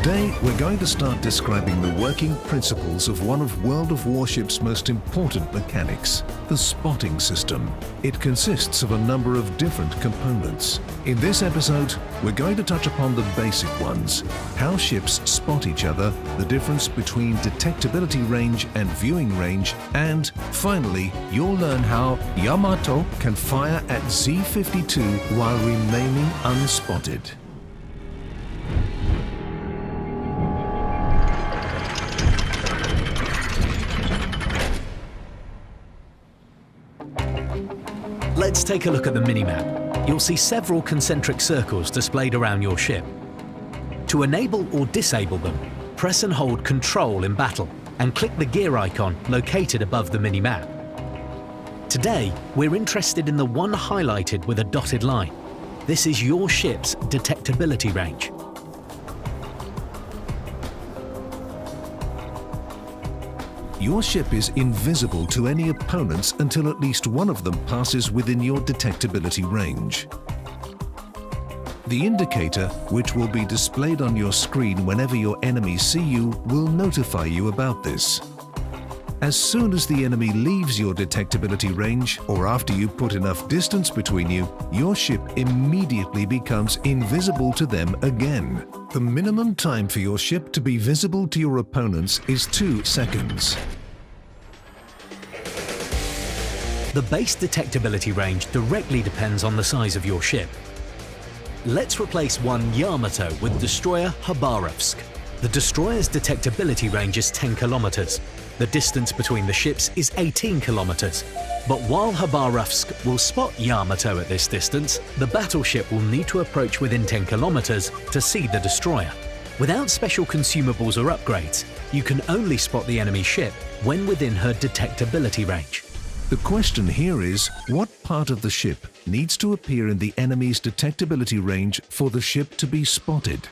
Today, we're going to start describing the working principles of one of World of Warship's most important mechanics, the spotting system. It consists of a number of different components. In this episode, we're going to touch upon the basic ones, how ships spot each other, the difference between detectability range and viewing range, and finally, you'll learn how Yamato can fire at Z-52 while remaining unspotted. Let's take a look at the minimap. You'll see several concentric circles displayed around your ship. To enable or disable them, press and hold Control in battle and click the gear icon located above the minimap. Today, we're interested in the one highlighted with a dotted line. This is your ship's detectability range. Your ship is invisible to any opponents until at least one of them passes within your detectability range. The indicator, which will be displayed on your screen whenever your enemies see you, will notify you about this. As soon as the enemy leaves your detectability range, or after you put enough distance between you, your ship immediately becomes invisible to them again. The minimum time for your ship to be visible to your opponents is 2 seconds. The base detectability range directly depends on the size of your ship. Let's replace one Yamato with destroyer Khabarovsk. The destroyer's detectability range is 10 kilometers. The distance between the ships is 18 kilometers. But while Khabarovsk will spot Yamato at this distance, the battleship will need to approach within 10 kilometers to see the destroyer. Without special consumables or upgrades, you can only spot the enemy ship when within her detectability range. The question here is, what part of the ship needs to appear in the enemy's detectability range for the ship to be spotted?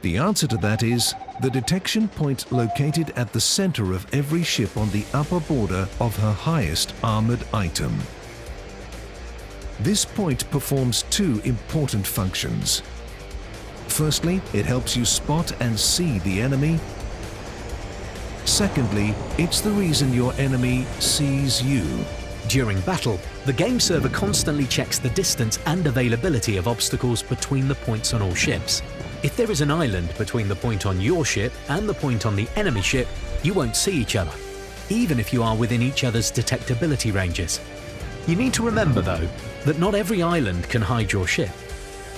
The answer to that is the detection point located at the center of every ship on the upper border of her highest armored item. This point performs 2 important functions. Firstly, it helps you spot and see the enemy. Secondly, it's the reason your enemy sees you. During battle, the game server constantly checks the distance and availability of obstacles between the points on all ships. If there is an island between the point on your ship and the point on the enemy ship, you won't see each other, even if you are within each other's detectability ranges. You need to remember, though, that not every island can hide your ship.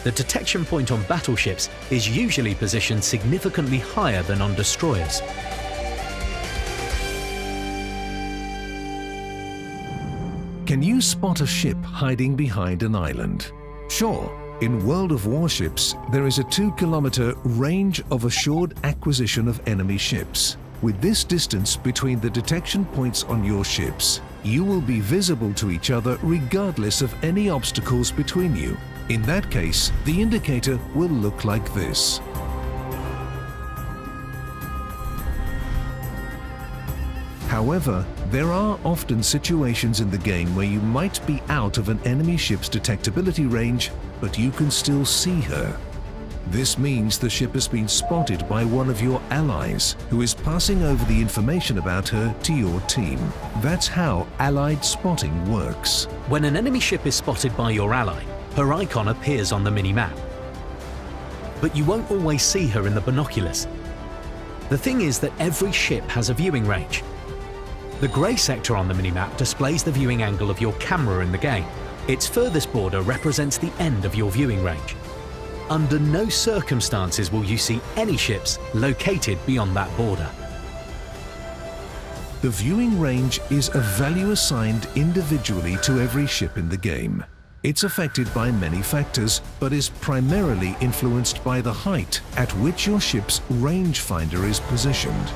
The detection point on battleships is usually positioned significantly higher than on destroyers. Can you spot a ship hiding behind an island? Sure. In World of Warships, there is a 2-kilometer range of assured acquisition of enemy ships. With this distance between the detection points on your ships, you will be visible to each other regardless of any obstacles between you. In that case, the indicator will look like this. However, there are often situations in the game where you might be out of an enemy ship's detectability range, but you can still see her. This means the ship has been spotted by one of your allies, who is passing over the information about her to your team. That's how allied spotting works. When an enemy ship is spotted by your ally, her icon appears on the mini-map. But you won't always see her in the binoculars. The thing is that every ship has a viewing range. The grey sector on the minimap displays the viewing angle of your camera in the game. Its furthest border represents the end of your viewing range. Under no circumstances will you see any ships located beyond that border. The viewing range is a value assigned individually to every ship in the game. It's affected by many factors, but is primarily influenced by the height at which your ship's rangefinder is positioned.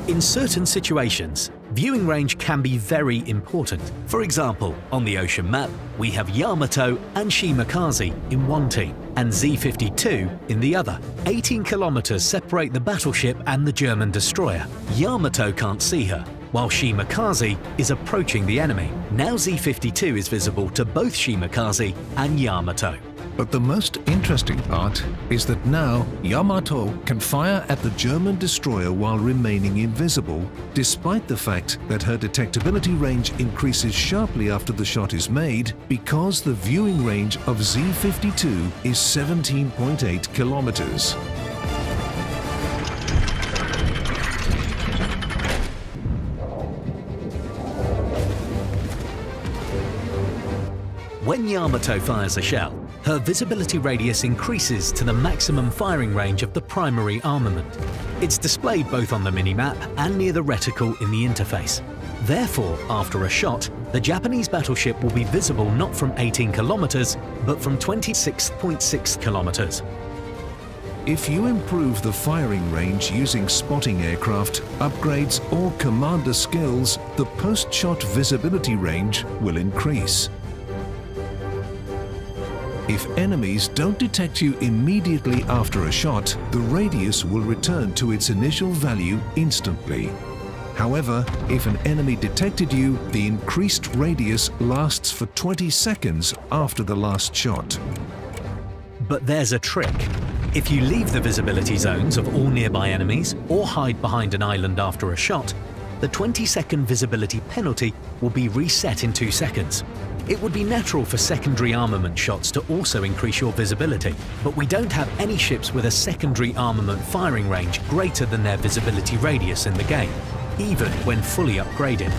In certain situations, viewing range can be very important. For example, on the ocean map, we have Yamato and Shimakaze in one team, and Z-52 in the other. 18 kilometers separate the battleship and the German destroyer. Yamato can't see her, while Shimakaze is approaching the enemy. Now Z-52 is visible to both Shimakaze and Yamato. But the most interesting part is that now Yamato can fire at the German destroyer while remaining invisible, despite the fact that her detectability range increases sharply after the shot is made, because the viewing range of Z-52 is 17.8 kilometers. When Yamato fires a shell, her visibility radius increases to the maximum firing range of the primary armament. It's displayed both on the minimap and near the reticle in the interface. Therefore, after a shot, the Japanese battleship will be visible not from 18 kilometers, but from 26.6 kilometers. If you improve the firing range using spotting aircraft, upgrades or commander skills, the post-shot visibility range will increase. If enemies don't detect you immediately after a shot, the radius will return to its initial value instantly. However, if an enemy detected you, the increased radius lasts for 20 seconds after the last shot. But there's a trick. If you leave the visibility zones of all nearby enemies or hide behind an island after a shot, the 20-second visibility penalty will be reset in 2 seconds. It would be natural for secondary armament shots to also increase your visibility, but we don't have any ships with a secondary armament firing range greater than their visibility radius in the game, even when fully upgraded.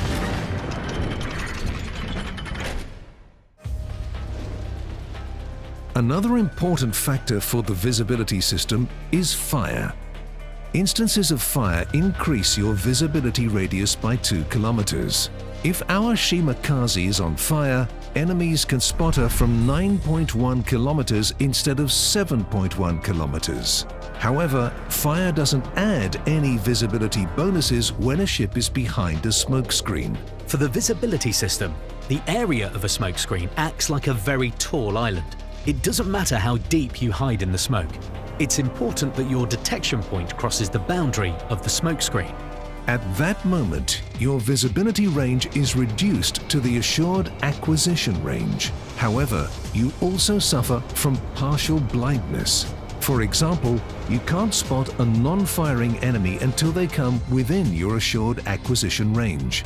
Another important factor for the visibility system is fire. Instances of fire increase your visibility radius by 2 kilometers. If our Shimakaze is on fire, enemies can spot her from 9.1 kilometers instead of 7.1 kilometers. However, fire doesn't add any visibility bonuses when a ship is behind a smokescreen. For the visibility system, the area of a smokescreen acts like a very tall island. It doesn't matter how deep you hide in the smoke. It's important that your detection point crosses the boundary of the smokescreen. At that moment, your visibility range is reduced to the assured acquisition range. However, you also suffer from partial blindness. For example, you can't spot a non-firing enemy until they come within your assured acquisition range.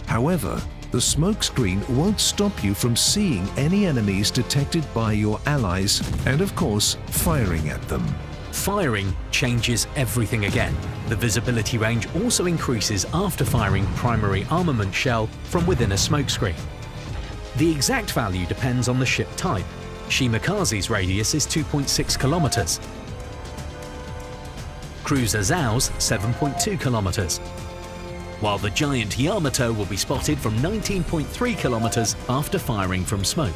However, the smokescreen won't stop you from seeing any enemies detected by your allies and, of course, firing at them. Firing changes everything again. The visibility range also increases after firing primary armament shell from within a smokescreen. The exact value depends on the ship type. Shimakaze's radius is 2.6 kilometers. Cruiser Zhao's 7.2 kilometers. While the giant Yamato will be spotted from 19.3 kilometers after firing from smoke.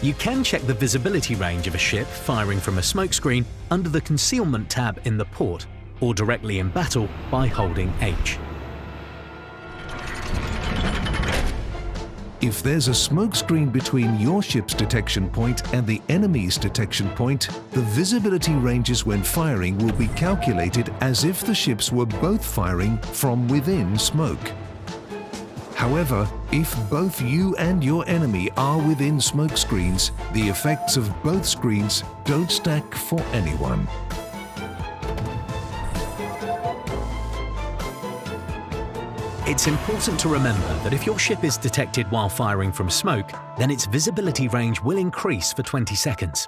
You can check the visibility range of a ship firing from a smokescreen under the Concealment tab in the port, or directly in battle by holding H. If there's a smokescreen between your ship's detection point and the enemy's detection point, the visibility ranges when firing will be calculated as if the ships were both firing from within smoke. However, if both you and your enemy are within smoke screens, the effects of both screens don't stack for anyone. It's important to remember that if your ship is detected while firing from smoke, then its visibility range will increase for 20 seconds.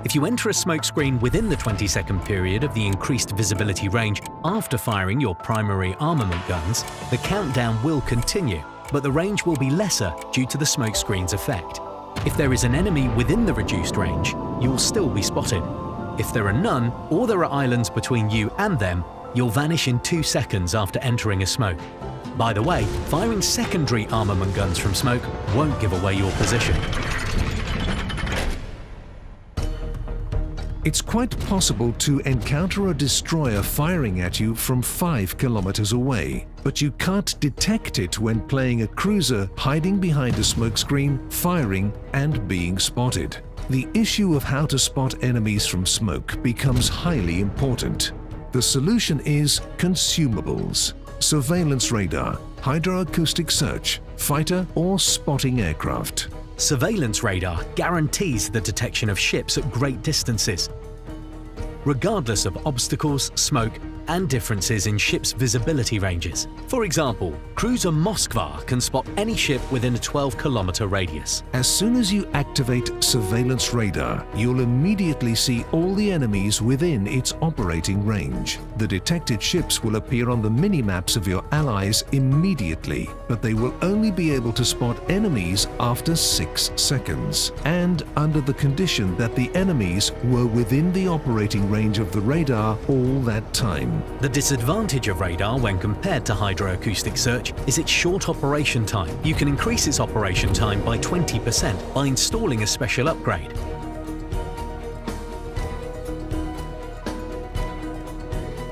If you enter a smokescreen within the 20-second period of the increased visibility range after firing your primary armament guns, the countdown will continue, but the range will be lesser due to the smokescreen's effect. If there is an enemy within the reduced range, you'll still be spotted. If there are none, or there are islands between you and them, you'll vanish in 2 seconds after entering a smoke. By the way, firing secondary armament guns from smoke won't give away your position. It's quite possible to encounter a destroyer firing at you from 5 kilometers away, but you can't detect it when playing a cruiser hiding behind a smokescreen, firing and being spotted. The issue of how to spot enemies from smoke becomes highly important. The solution is consumables: surveillance radar, hydroacoustic search, fighter or spotting aircraft. Surveillance radar guarantees the detection of ships at great distances, regardless of obstacles, smoke, and differences in ships' visibility ranges. For example, cruiser Moskva can spot any ship within a 12-kilometer radius. As soon as you activate surveillance radar, you'll immediately see all the enemies within its operating range. The detected ships will appear on the mini-maps of your allies immediately, but they will only be able to spot enemies after 6 seconds, and under the condition that the enemies were within the operating range of the radar all that time. The disadvantage of radar when compared to hydroacoustic search is its short operation time. You can increase its operation time by 20% by installing a special upgrade.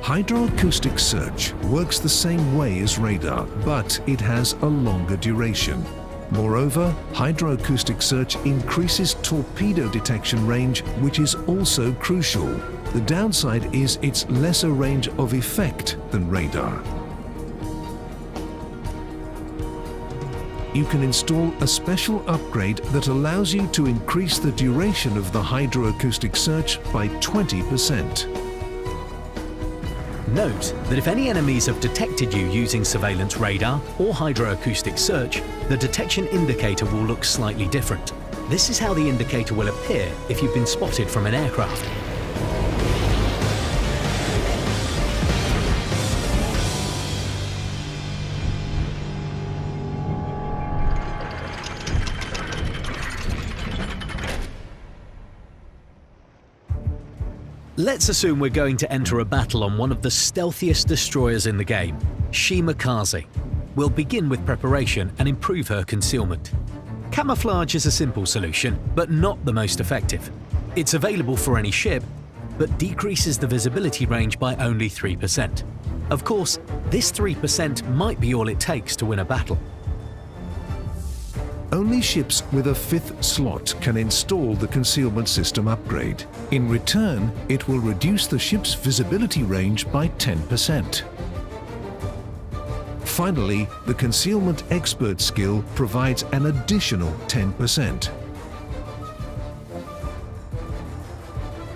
Hydroacoustic search works the same way as radar, but it has a longer duration. Moreover, hydroacoustic search increases torpedo detection range, which is also crucial. The downside is its lesser range of effect than radar. You can install a special upgrade that allows you to increase the duration of the hydroacoustic search by 20%. Note that if any enemies have detected you using surveillance radar or hydroacoustic search, the detection indicator will look slightly different. This is how the indicator will appear if you've been spotted from an aircraft. Let's assume we're going to enter a battle on one of the stealthiest destroyers in the game, Shimakaze. We'll begin with preparation and improve her concealment. Camouflage is a simple solution, but not the most effective. It's available for any ship, but decreases the visibility range by only 3%. Of course, this 3% might be all it takes to win a battle. Only ships with a 5th slot can install the concealment system upgrade. In return, it will reduce the ship's visibility range by 10%. Finally, the concealment expert skill provides an additional 10%.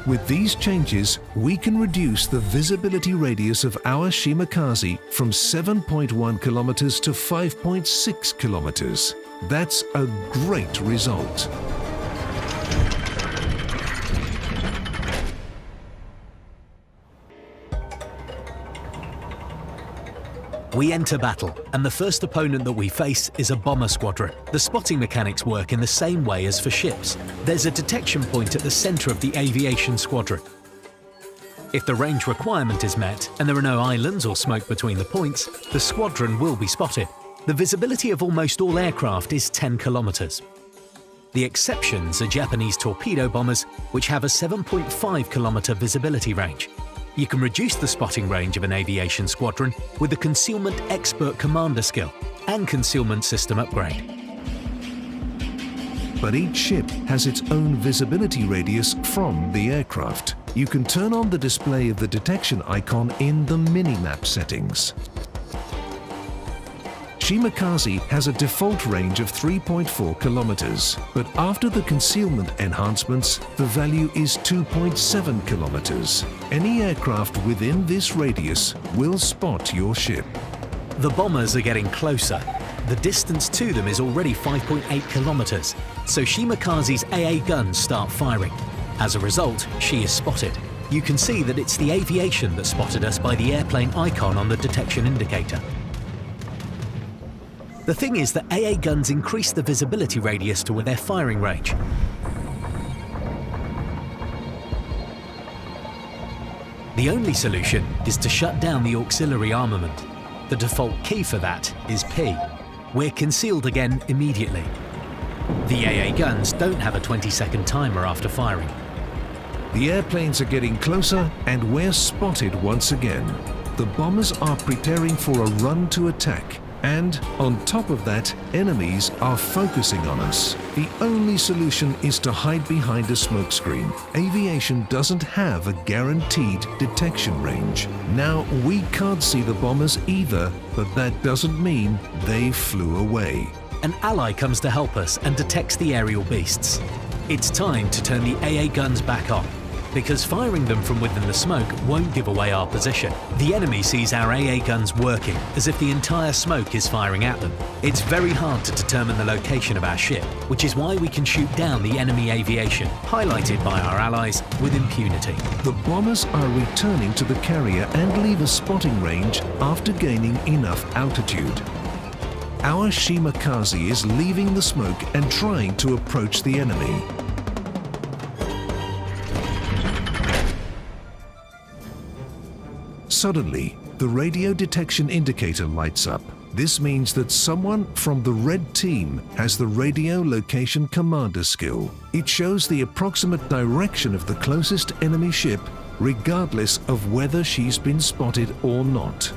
With these changes, we can reduce the visibility radius of our Shimakaze from 7.1 kilometers to 5.6 kilometers. That's a great result. We enter battle, and the first opponent that we face is a bomber squadron. The spotting mechanics work in the same way as for ships. There's a detection point at the center of the aviation squadron. If the range requirement is met and there are no islands or smoke between the points, the squadron will be spotted. The visibility of almost all aircraft is 10 kilometers. The exceptions are Japanese torpedo bombers, which have a 7.5 kilometer visibility range. You can reduce the spotting range of an aviation squadron with the Concealment Expert Commander skill and Concealment System upgrade. But each ship has its own visibility radius from the aircraft. You can turn on the display of the detection icon in the minimap settings. Shimakaze has a default range of 3.4 kilometers, but after the concealment enhancements, the value is 2.7 kilometers. Any aircraft within this radius will spot your ship. The bombers are getting closer. The distance to them is already 5.8 kilometers, so Shimakaze's AA guns start firing. As a result, she is spotted. You can see that it's the aviation that spotted us by the airplane icon on the detection indicator. The thing is that AA guns increase the visibility radius to their firing range. The only solution is to shut down the auxiliary armament. The default key for that is P. We're concealed again immediately. The AA guns don't have a 20-second timer after firing. The airplanes are getting closer and we're spotted once again. The bombers are preparing for a run to attack. And on top of that, enemies are focusing on us. The only solution is to hide behind a smokescreen. Aviation doesn't have a guaranteed detection range. Now, we can't see the bombers either, but that doesn't mean they flew away. An ally comes to help us and detects the aerial beasts. It's time to turn the AA guns back on, because firing them from within the smoke won't give away our position. The enemy sees our AA guns working, as if the entire smoke is firing at them. It's very hard to determine the location of our ship, which is why we can shoot down the enemy aviation, highlighted by our allies, with impunity. The bombers are returning to the carrier and leave a spotting range after gaining enough altitude. Our Shimakaze is leaving the smoke and trying to approach the enemy. Suddenly, the radio detection indicator lights up. This means that someone from the red team has the radio location commander skill. It shows the approximate direction of the closest enemy ship, regardless of whether she's been spotted or not.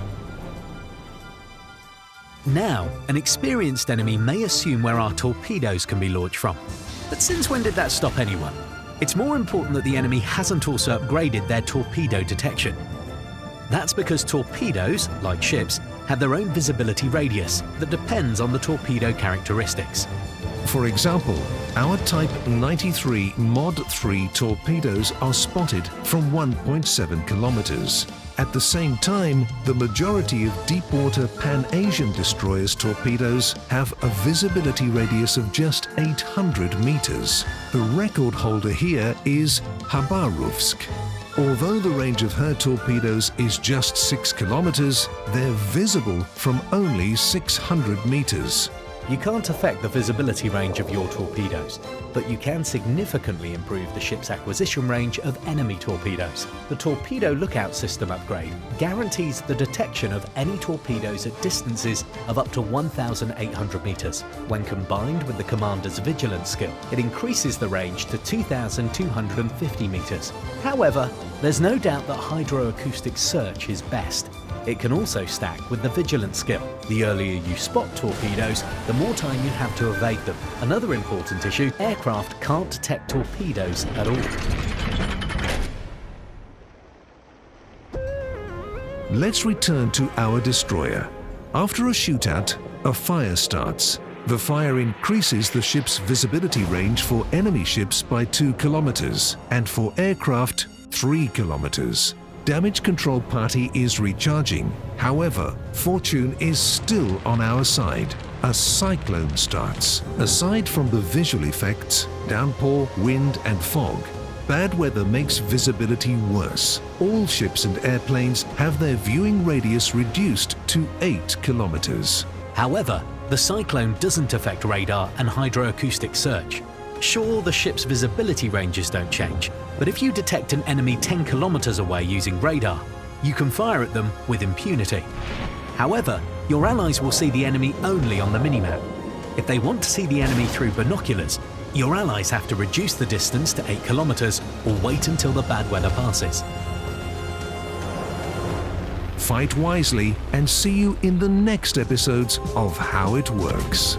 Now, an experienced enemy may assume where our torpedoes can be launched from. But since when did that stop anyone? It's more important that the enemy hasn't also upgraded their torpedo detection. That's because torpedoes, like ships, have their own visibility radius that depends on the torpedo characteristics. For example, our Type 93 Mod 3 torpedoes are spotted from 1.7 kilometers. At the same time, the majority of deepwater Pan-Asian destroyers' torpedoes have a visibility radius of just 800 meters. The record holder here is Khabarovsk. Although the range of her torpedoes is just 6 kilometers, they're visible from only 600 meters. You can't affect the visibility range of your torpedoes, but you can significantly improve the ship's acquisition range of enemy torpedoes. The Torpedo Lookout System upgrade guarantees the detection of any torpedoes at distances of up to 1,800 meters. When combined with the commander's vigilance skill, it increases the range to 2,250 meters. However, there's no doubt that hydroacoustic search is best. It can also stack with the vigilance skill. The earlier you spot torpedoes, the more time you have to evade them. Another important issue, aircraft can't detect torpedoes at all. Let's return to our destroyer. After a shootout, a fire starts. The fire increases the ship's visibility range for enemy ships by 2 kilometers and for aircraft 3 kilometers. Damage control party is recharging. However, fortune is still on our side. A cyclone starts. Aside from the visual effects, downpour, wind and fog, bad weather makes visibility worse. All ships and airplanes have their viewing radius reduced to 8 kilometers. However, the cyclone doesn't affect radar and hydroacoustic search. Sure, the ship's visibility ranges don't change, but if you detect an enemy 10 kilometers away using radar, you can fire at them with impunity. However, your allies will see the enemy only on the minimap. If they want to see the enemy through binoculars, your allies have to reduce the distance to 8 kilometers or wait until the bad weather passes. Fight wisely and see you in the next episodes of How It Works.